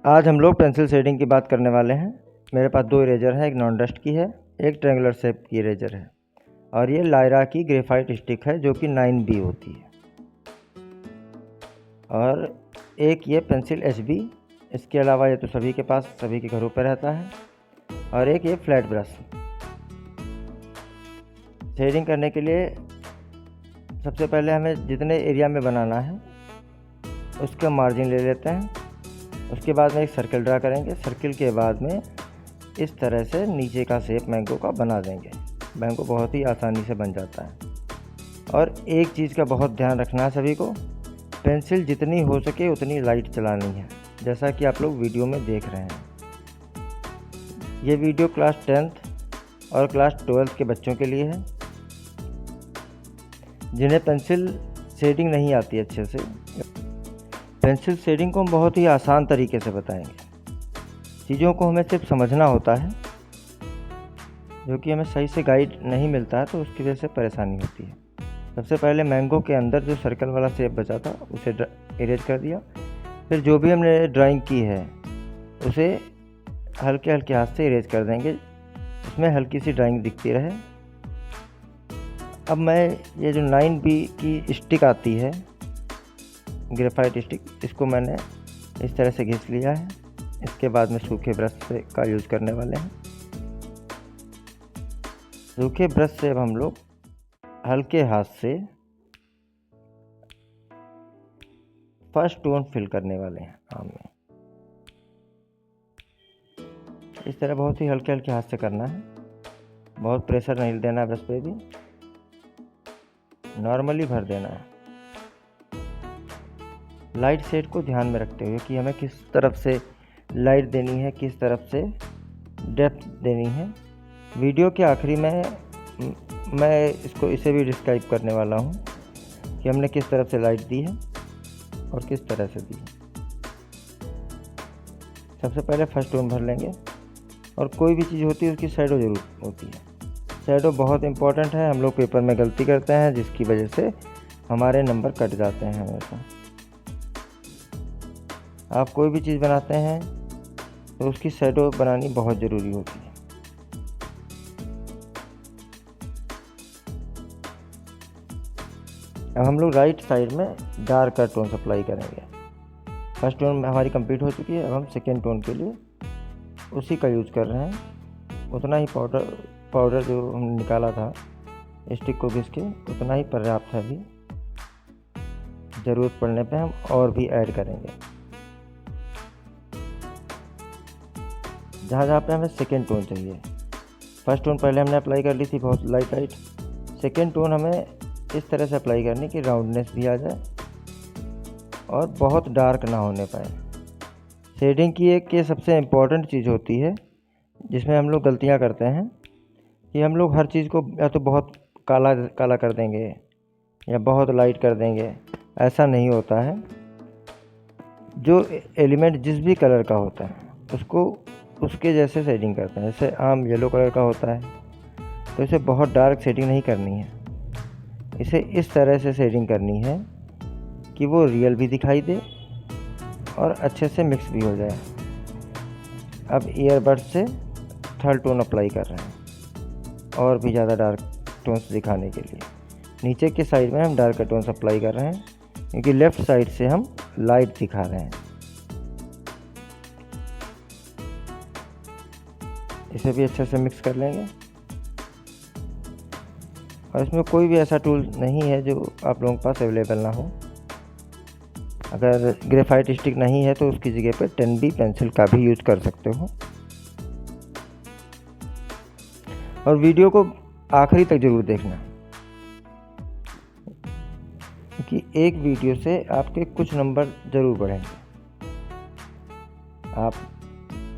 आज हम लोग पेंसिल शेडिंग की बात करने वाले हैं। मेरे पास दो इरेजर हैं, एक नॉन डस्ट की है, एक ट्रायंगुलर शेप की इरेजर है और ये लायरा की ग्रेफाइट स्टिक है जो कि 9B होती है, और एक ये पेंसिल HB। इसके अलावा ये तो सभी के पास, सभी के घरों पर रहता है। और एक ये फ्लैट ब्रश। शेडिंग करने के लिए सबसे पहले हमें जितने एरिया में बनाना है उसका मार्जिन ले लेते हैं। उसके बाद में एक सर्कल ड्रा करेंगे। सर्कल के बाद में इस तरह से नीचे का शेप मैंगो का बना देंगे। मैंगो बहुत ही आसानी से बन जाता है। और एक चीज़ का बहुत ध्यान रखना है सभी को, पेंसिल जितनी हो सके उतनी लाइट चलानी है, जैसा कि आप लोग वीडियो में देख रहे हैं। ये वीडियो क्लास 10th और क्लास 12th के बच्चों के लिए है जिन्हें पेंसिल शेडिंग नहीं आती अच्छे से। पेंसिल शेडिंग को हम बहुत ही आसान तरीके से बताएंगे। चीज़ों को हमें सिर्फ समझना होता है, जो कि हमें सही से गाइड नहीं मिलता है तो उसकी वजह से परेशानी होती है। सबसे पहले मैंगो के अंदर जो सर्कल वाला शेप बचा था उसे इरेज कर दिया। फिर जो भी हमने ड्राइंग की है उसे हल्के हल्के हाथ से इरेज कर देंगे, उसमें हल्की सी ड्राइंग दिखती रहे। अब मैं ये जो 9B की स्टिक आती है, ग्रेफाइट स्टिक, इसको मैंने इस तरह से घिस लिया है। इसके बाद में सूखे ब्रश से का यूज़ करने वाले हैं। सूखे ब्रश से अब हम लोग हल्के हाथ से फर्स्ट टोन फिल करने वाले हैं आम में। इस तरह बहुत ही हल्के हल्के हाथ से करना है, बहुत प्रेशर नहीं देना है, ब्रश पे भी नॉर्मली भर देना है। लाइट शेड को ध्यान में रखते हुए कि हमें किस तरफ से लाइट देनी है, किस तरफ से डेप्थ देनी है। वीडियो के आखिरी में मैं इसको इसे भी डिस्क्राइब करने वाला हूँ कि हमने किस तरफ से लाइट दी है और किस तरह से दी है। सबसे पहले फर्स्ट टोन भर लेंगे, और कोई भी चीज़ होती है उसकी शैडो ज़रूर होती है। शैडो बहुत इम्पोर्टेंट है। हम लोग पेपर में गलती करते हैं जिसकी वजह से हमारे नंबर कट जाते हैं हमेशा। आप कोई भी चीज़ बनाते हैं तो उसकी शैडो बनानी बहुत ज़रूरी होती है। अब हम लोग राइट साइड में डार्कर टोन अप्लाई करेंगे। फर्स्ट टोन हमारी कंप्लीट हो चुकी है। अब हम सेकेंड टोन के लिए उसी का यूज़ कर रहे हैं। उतना ही पाउडर जो हमने निकाला था स्टिक को घिस के, उतना ही पर्याप्त है। अभी ज़रूरत पड़ने पे हम और भी ऐड करेंगे। जहाँ जहाँ पे हमें सेकेंड टोन चाहिए। फर्स्ट टोन पहले हमने अप्लाई कर ली थी बहुत लाइट। सेकेंड टोन हमें इस तरह से अप्लाई करनी कि राउंडनेस भी आ जाए और बहुत डार्क ना होने पाए। शेडिंग की एक ये सबसे इम्पॉर्टेंट चीज़ होती है जिसमें हम लोग गलतियाँ करते हैं कि हम लोग हर चीज़ को या तो बहुत काला काला कर देंगे या बहुत लाइट कर देंगे। ऐसा नहीं होता है। जो एलिमेंट जिस भी कलर का होता है उसको उसके जैसे शेडिंग करते हैं। जैसे आम येलो कलर का होता है तो इसे बहुत डार्क शेडिंग नहीं करनी है, इसे इस तरह से शेडिंग करनी है कि वो रियल भी दिखाई दे और अच्छे से मिक्स भी हो जाए। अब ईयरबड से थर्ड टोन अप्लाई कर रहे हैं और भी ज़्यादा डार्क टोन्स दिखाने के लिए। नीचे के साइड में हम डार्क टोन्स अप्लाई कर रहे हैं क्योंकि लेफ़्ट साइड से हम लाइट दिखा रहे हैं। इसे भी अच्छे से मिक्स कर लेंगे। और इसमें कोई भी ऐसा टूल नहीं है जो आप लोगों के पास अवेलेबल ना हो। अगर ग्रेफाइट स्टिक नहीं है तो उसकी जगह पे 10B पेंसिल का भी यूज़ कर सकते हो। और वीडियो को आखिरी तक ज़रूर देखना, क्योंकि एक वीडियो से आपके कुछ नंबर ज़रूर बढ़ेंगे। आप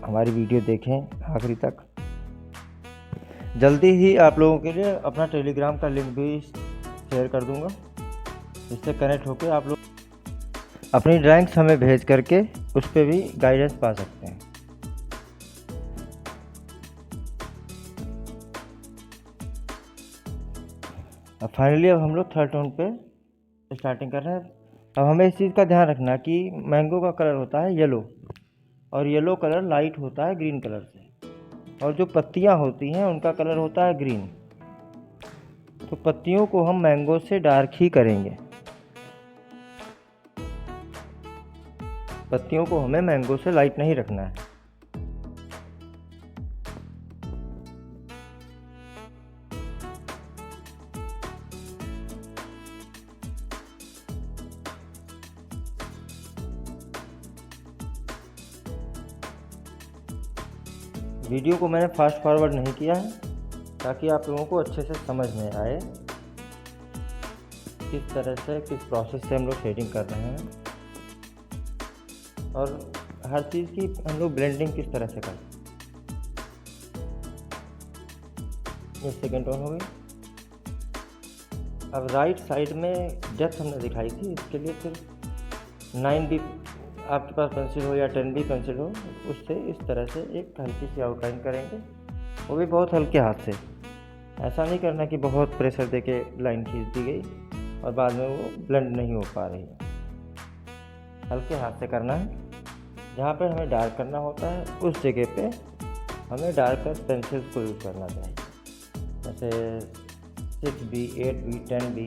हमारी वीडियो देखें आखिरी तक। जल्दी ही आप लोगों के लिए अपना टेलीग्राम का लिंक भी शेयर कर दूंगा, जिससे कनेक्ट होकर आप लोग अपनी ड्राइंग्स हमें भेज करके उस पर भी गाइडेंस पा सकते हैं। अब फाइनली अब हम लोग थर्ड टोन पे स्टार्टिंग कर रहे हैं। अब हमें इस चीज़ का ध्यान रखना कि मैंगो का कलर होता है येलो और येलो कलर लाइट होता है ग्रीन कलर से, और जो पत्तियां होती हैं उनका कलर होता है ग्रीन। तो पत्तियों को हम मैंगो से डार्क ही करेंगे, पत्तियों को हमें मैंगो से लाइट नहीं रखना है। वीडियो को मैंने फास्ट फॉरवर्ड नहीं किया है ताकि आप लोगों को अच्छे से समझ में आए किस तरह से, किस प्रोसेस से हम लोग शेडिंग कर रहे हैं और हर चीज़ की हम लोग ब्लेंडिंग किस तरह से करते हैं। ये सेकेंड टोन हो गई। अब राइट साइड में डेप्थ हमने दिखाई थी, इसके लिए फिर 9B आपके पास पेंसिल हो या 10B पेंसिल हो, उससे इस तरह से एक हल्की सी आउटलाइन करेंगे, वो भी बहुत हल्के हाथ से। ऐसा नहीं करना कि बहुत प्रेशर देके लाइन खींच दी गई और बाद में वो ब्लेंड नहीं हो पा रही है। हल्के हाथ से करना है। जहाँ पर हमें डार्क करना होता है उस जगह पे हमें डार्कर पेंसिल्स को यूज़ करना चाहिए, जैसे 6B, 8B, 10B।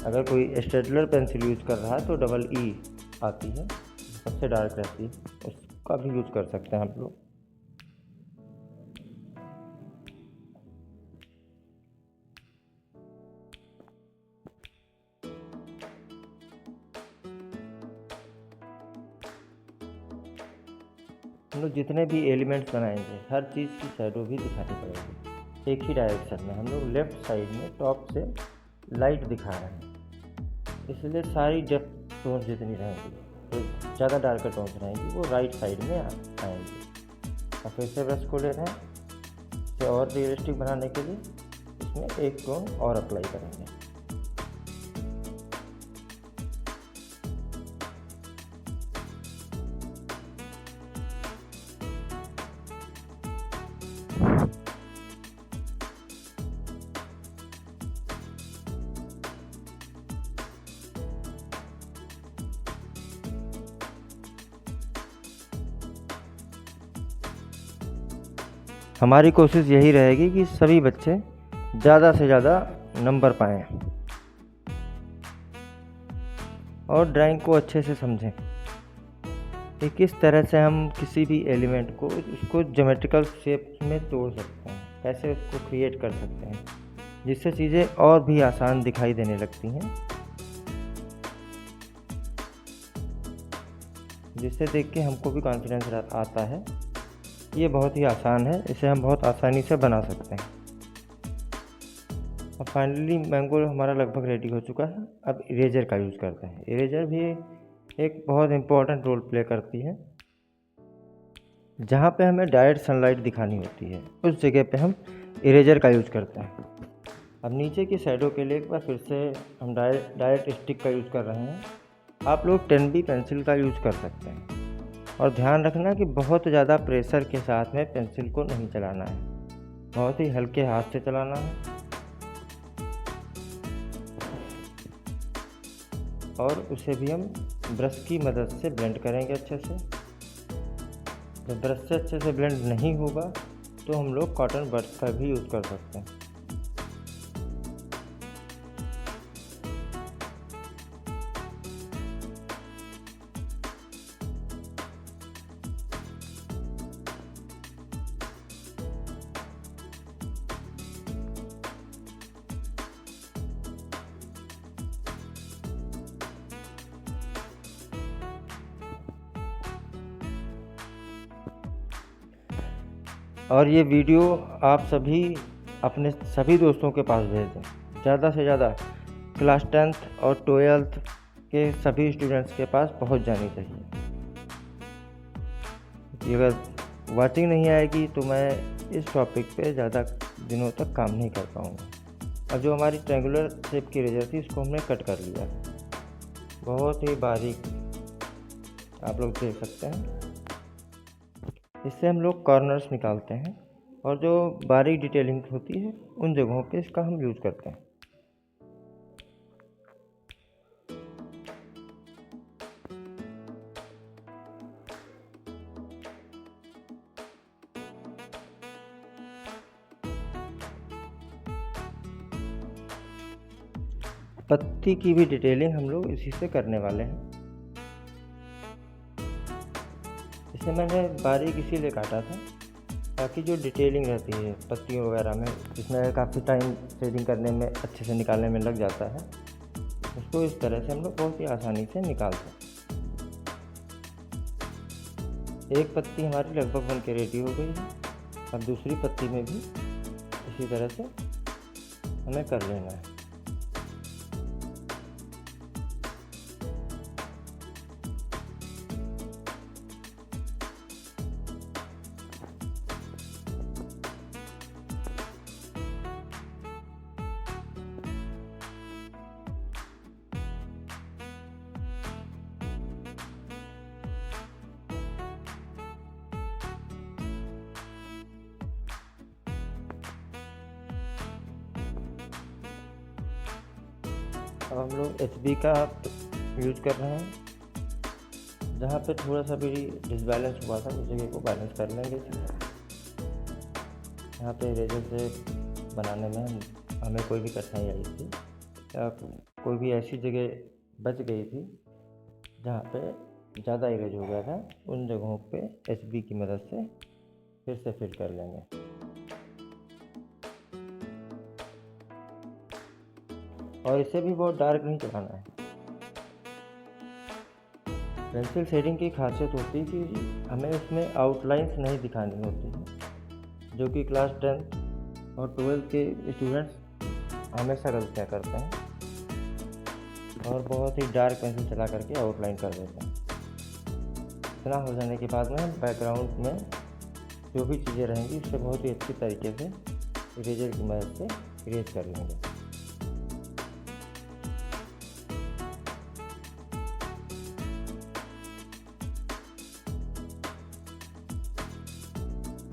अगर कोई स्टेडलर पेंसिल यूज़ कर रहा है तो EE आती है, सबसे डार्क रहती है, उसका भी यूज़ कर सकते हैं आप लोग। हम लोग जितने भी एलिमेंट्स बनाएंगे हर चीज़ की शैडो भी दिखानी पड़ेगी एक ही डायरेक्शन में। हम लोग लेफ़्ट साइड में टॉप से लाइट दिखा रहे हैं, इसलिए सारी डेप्थ टोन जितनी रहेंगी, तो ज़्यादा डार्कर टोन्स रहेंगी, वो राइट साइड में आएंगी। और फिर से ब्रश को ले रहे हैं, इसे और रियलिस्टिक बनाने के लिए इसमें एक टोन और अप्लाई करेंगे। हमारी कोशिश यही रहेगी कि सभी बच्चे ज़्यादा से ज़्यादा नंबर पाएँ और ड्राइंग को अच्छे से समझें कि किस तरह से हम किसी भी एलिमेंट को उसको ज्योमेट्रिकल शेप में तोड़ सकते हैं, कैसे उसको क्रिएट कर सकते हैं, जिससे चीज़ें और भी आसान दिखाई देने लगती हैं, जिससे देख के हमको भी कॉन्फिडेंस आता है। ये बहुत ही आसान है, इसे हम बहुत आसानी से बना सकते हैं। अब फाइनली मैंगो हमारा लगभग रेडी हो चुका है। अब इरेजर का यूज़ करते हैं। इरेजर भी एक बहुत इम्पोर्टेंट रोल प्ले करती है। जहाँ पे हमें डायरेक्ट सनलाइट दिखानी होती है उस जगह पे हम इरेजर का यूज़ करते हैं। अब नीचे की शैडो के लिए एक बार फिर से हम डायरेक्ट स्टिक का यूज़ कर रहे हैं। आप लोग 10B पेंसिल का यूज़ कर सकते हैं, और ध्यान रखना कि बहुत ज़्यादा प्रेशर के साथ में पेंसिल को नहीं चलाना है, बहुत ही हल्के हाथ से चलाना है। और उसे भी हम ब्रश की मदद से ब्लेंड करेंगे अच्छे से। जब ब्रश से अच्छे से ब्लेंड नहीं होगा तो हम लोग कॉटन बड्स का भी यूज़ कर सकते हैं। और ये वीडियो आप सभी अपने सभी दोस्तों के पास भेज दें, ज़्यादा से ज़्यादा क्लास 10th और 12th के सभी स्टूडेंट्स के पास पहुंच जानी चाहिए। अगर वाचिंग नहीं आएगी तो मैं इस टॉपिक पे ज़्यादा दिनों तक काम नहीं कर पाऊँगा। अब जो हमारी ट्रायंगुलर शेप की इरेजर थी इसको हमने कट कर लिया, बहुत ही बारीक आप लोग देख सकते हैं। इससे हम लोग कॉर्नर्स निकालते हैं और जो बारीक डिटेलिंग होती है उन जगहों पे इसका हम यूज़ करते हैं। पत्ती की भी डिटेलिंग हम लोग इसी से करने वाले हैं। इसे मैंने बारीक इसीलिए काटा था ताकि जो डिटेलिंग रहती है पत्तियों वगैरह में, जिसमें काफ़ी टाइम शेडिंग करने में, अच्छे से निकालने में लग जाता है, उसको इस तरह से हम लोग बहुत ही आसानी से निकाल सकते हैं। एक पत्ती हमारी लगभग बन के रेडी हो गई है। अब दूसरी पत्ती में भी इसी तरह से हमें कर लेना है। अब हम लोग HB का यूज कर रहे हैं। जहाँ पे थोड़ा सा भी डिसबैलेंस हुआ था उस जगह को बैलेंस कर लेंगे। यहाँ पे इरेजर से बनाने में हमें कोई भी कठिनाई आई थी या कोई भी ऐसी जगह बच गई थी जहाँ पे ज़्यादा इरेज हो गया था, उन जगहों पे HB की मदद से फिर से फिल कर लेंगे। और इसे भी बहुत डार्क नहीं चलाना है। पेंसिल शेडिंग की खासियत होती है कि हमें इसमें आउटलाइंस नहीं दिखानी होती है, जो कि क्लास 10th और 12th के स्टूडेंट्स हमेशा गलतियाँ करते हैं और बहुत ही डार्क पेंसिल चला करके आउटलाइन कर देते हैं। इतना हो जाने के बाद में बैकग्राउंड में जो भी चीज़ें रहेंगी उससे बहुत ही अच्छी तरीके से इरेजर की मदद से इरेज कर लेंगे।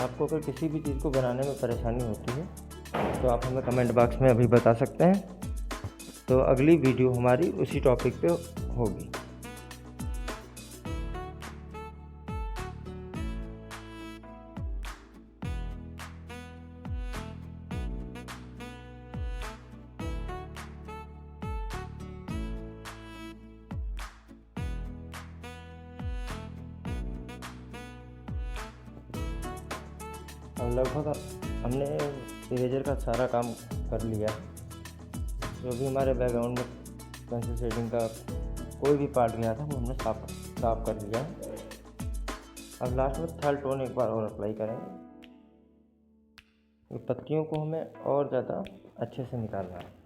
आपको अगर किसी भी चीज़ को बनाने में परेशानी होती है तो आप हमें कमेंट बॉक्स में अभी बता सकते हैं। तो अगली वीडियो हमारी उसी टॉपिक पे होगी। और लगभग हमने इरेजर का सारा काम कर लिया। जो भी हमारे बैकग्राउंड में पेंसिल शेडिंग का कोई भी पार्ट गया था वो हमने साफ कर लिया। अब लास्ट में थर्ड टोन एक बार और अप्लाई करेंगे। पत्तियों को हमें और ज़्यादा अच्छे से निकालना है।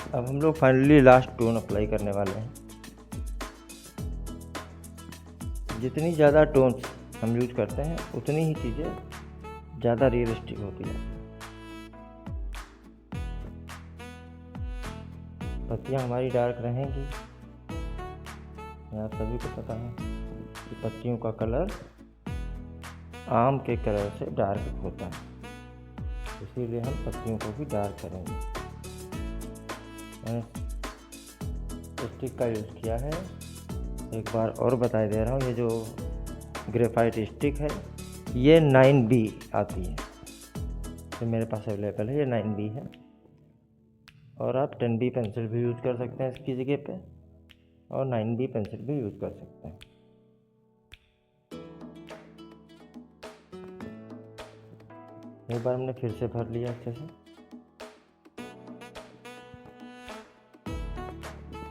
अब हम लोग फाइनली लास्ट टोन अप्लाई करने वाले हैं। जितनी ज़्यादा टोन्स हम यूज करते हैं उतनी ही चीज़ें ज़्यादा रियलिस्टिक होती हैं। पत्तियाँ हमारी डार्क रहेंगी। आप सभी को पता है कि पत्तियों का कलर आम के कलर से डार्क होता है, इसीलिए हम पत्तियों को भी डार्क करेंगे। मैंने स्टिक का यूज़ किया है। एक बार और बता दे रहा हूँ, ये जो ग्रेफाइट स्टिक है ये 9B आती है, तो मेरे पास अवेलेबल है। ये 9B है और आप 10B पेंसिल भी यूज़ कर सकते हैं इसकी जगह पे, और 9B पेंसिल भी यूज़ कर सकते हैं। एक बार हमने फिर से भर लिया अच्छे से।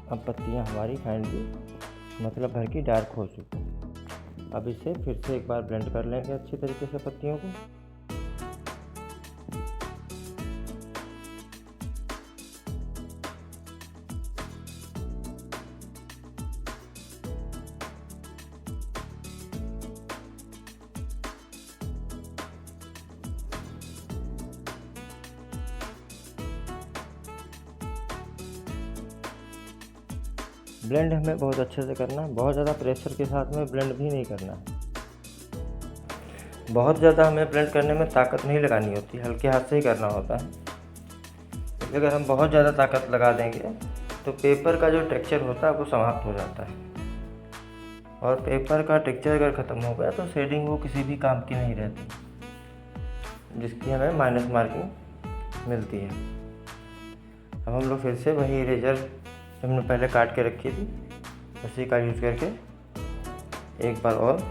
अब पत्तियाँ हमारी फाइनली मतलब भर की डार्क हो चुकी हैं। अब इसे फिर से एक बार ब्लेंड कर लेंगे अच्छी तरीके से पत्तियों को। ब्लेंड हमें बहुत अच्छे से करना है, बहुत ज़्यादा प्रेशर के साथ में ब्लेंड भी नहीं करना है। बहुत ज़्यादा हमें ब्लेंड करने में ताकत नहीं लगानी होती, हल्के हाथ से ही करना होता है। क्योंकि अगर हम बहुत ज़्यादा ताकत लगा देंगे तो पेपर का जो टेक्सचर होता है वो समाप्त हो जाता है, और पेपर का टेक्सचर अगर ख़त्म हो गया तो शेडिंग वो किसी भी काम की नहीं रहती, जिसकी हमें माइनस मार्किंग मिलती है। अब हम लोग फिर से वही इरेजर जो हमने पहले काट के रखी थी उसी का यूज़ करके एक बार और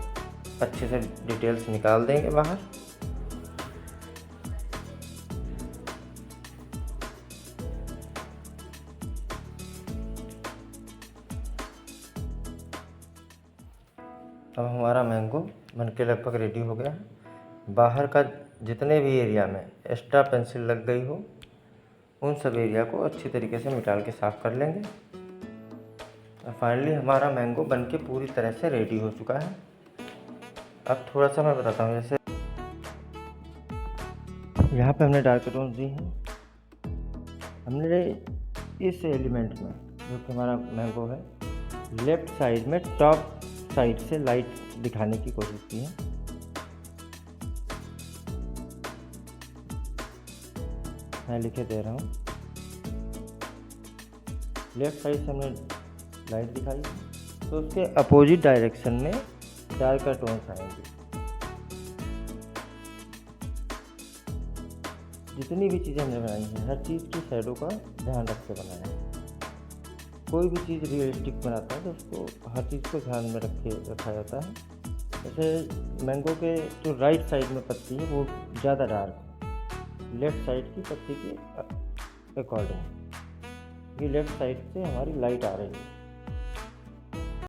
अच्छे से डिटेल्स निकाल देंगे बाहर। अब हमारा मैंगो बनके लगभग रेडी हो गया है। बाहर का जितने भी एरिया में एक्स्ट्रा पेंसिल लग गई हो उन सब एरिया को अच्छी तरीके से निकाल के साफ़ कर लेंगे। और फाइनली हमारा मैंगो बनके पूरी तरह से रेडी हो चुका है। अब थोड़ा सा मैं बताता हूँ, जैसे यहाँ पे हमने डार्क टोन्स दी हैं। हमने इस एलिमेंट में जो कि हमारा मैंगो है लेफ़्ट साइड में टॉप साइड से लाइट दिखाने की कोशिश की है। मैं लिखे दे रहा हूँ, लेफ़्ट साइड से हमने लाइट दिखाई तो उसके अपोजिट डायरेक्शन में डार्कर टोन्स आएंगे। जितनी भी चीज़ें हमने बनाई हैं हर चीज़ की शैडो का ध्यान रख के बनाया है। कोई भी चीज़ रियलिस्टिक बनाता है तो उसको हर चीज़ को ध्यान में रखा जाता है। जैसे मैंगो के जो राइट साइड में पत्ती है वो ज़्यादा डार्क है लेफ़्ट साइड की पत्ती के अकॉर्डिंग, ये लेफ़्ट साइड से हमारी लाइट आ रही है।